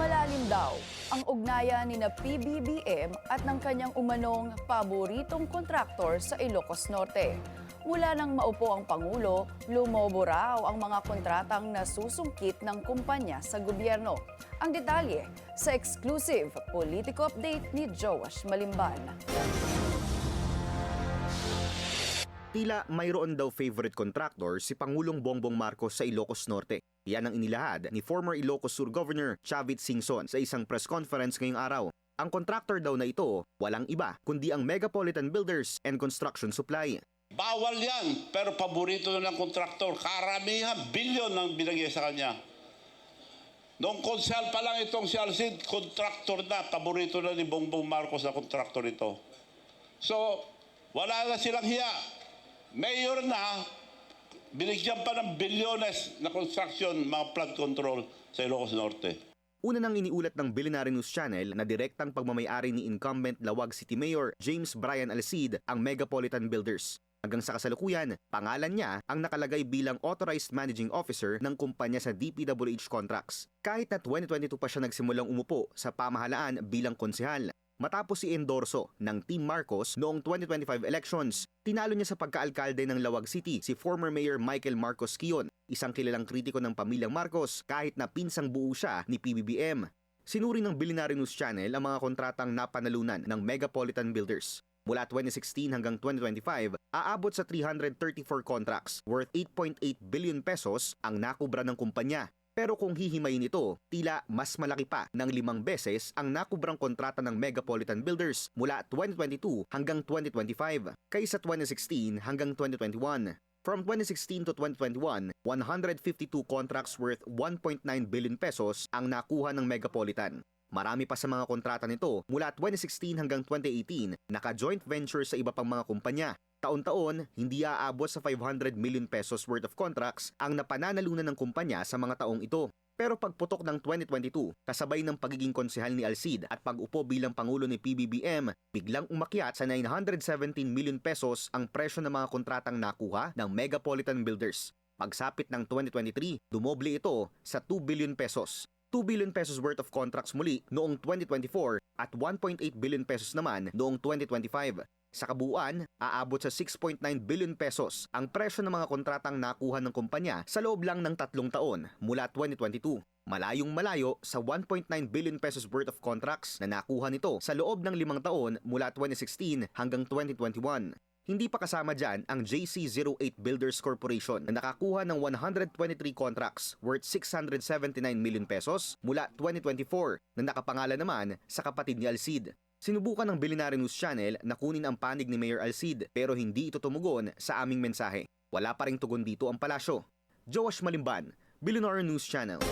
Malalim daw ang ugnayan ni na PBBM at ng kanyang umanong paboritong kontraktor sa Ilocos Norte. Mula nang maupo ang Pangulo, lumobo raw ang mga kontratang nasusungkit ng kumpanya sa gobyerno. Ang detalye sa exclusive Politico Update ni Joash Malimban. Tila mayroon daw favorite contractor si Pangulong Bongbong Marcos sa Ilocos Norte. Yan ang inilahad ni former Ilocos Sur Governor Chavit Singson sa isang press conference ngayong araw. Ang contractor daw na ito, walang iba kundi ang Megapolitan Builders and Construction Supply. Bawal yan, pero paborito na ng kontraktor. Karamihan, bilyon ang binigay sa kanya. Noong konsel pa lang itong si Alcid, kontraktor na, paborito na ni Bongbong Marcos na kontraktor ito. So, wala na silang hiya. Mayor na, binigyan pa ng bilyones na construction, mga flood control sa Ilocos Norte. Una nang iniulat ng Billionaire News Channel na direktang pagmamayari ni incumbent Lawag City Mayor James Brian Alcid ang Megapolitan Builders. Hanggang sa kasalukuyan, pangalan niya ang nakalagay bilang Authorized Managing Officer ng kumpanya sa DPWH Contracts. Kahit na 2022 pa siya nagsimulang umupo sa pamahalaan bilang konsehal. Matapos i-endorso ng Team Marcos noong 2025 elections, tinalo niya sa pagkaalkalde ng Lawag City si former Mayor Michael Marcos Quion, isang kilalang kritiko ng pamilyang Marcos kahit na pinsang buo siya ni PBBM. Sinuri ng Billionaire News Channel ang mga kontratang napanalunan ng Megapolitan Builders. Mula 2016 hanggang 2025, aabot sa 334 contracts worth 8.8 billion pesos ang nakubra ng kumpanya. Pero kung hihimayin ito, tila mas malaki pa ng 5 beses ang nakubrang kontrata ng Megapolitan Builders mula 2022 hanggang 2025 kaysa 2016 hanggang 2021. From 2016 to 2021, 152 contracts worth 1.9 billion pesos ang nakuha ng Megapolitan. Marami pa sa mga kontrata nito mula 2016 hanggang 2018 naka-joint venture sa iba pang mga kumpanya. Taon-taon, hindi aabot sa 500 million pesos worth of contracts ang napananalunan ng kumpanya sa mga taong ito. Pero pagputok ng 2022, kasabay ng pagiging konsehal ni Alcid at pag-upo bilang Pangulo ni PBBM, biglang umakyat sa 917 million pesos ang presyo ng mga kontratang nakuha ng Megapolitan Builders. Pagsapit ng 2023, dumoble ito sa 2 billion pesos. 2 billion pesos worth of contracts muli noong 2024 at 1.8 billion pesos naman noong 2025. Sa kabuuan, aabot sa 6.9 billion pesos ang presyo ng mga kontratang nakuha ng kumpanya sa loob lang ng 3 taon mula 2022. Malayong malayo sa 1.9 billion pesos worth of contracts na nakuha nito sa loob ng 5 taon mula 2016 hanggang 2021. Hindi pa kasama dyan ang JC08 Builders Corporation na nakakuha ng 123 contracts worth 679 million pesos mula 2024 na nakapangalan naman sa kapatid ni Alcid. Sinubukan ng Billionaire News Channel na kunin ang panig ni Mayor Alcid pero hindi ito tumugon sa aming mensahe. Wala pa ring tugon dito ang palasyo. Joash Malimban, Billionaire News Channel.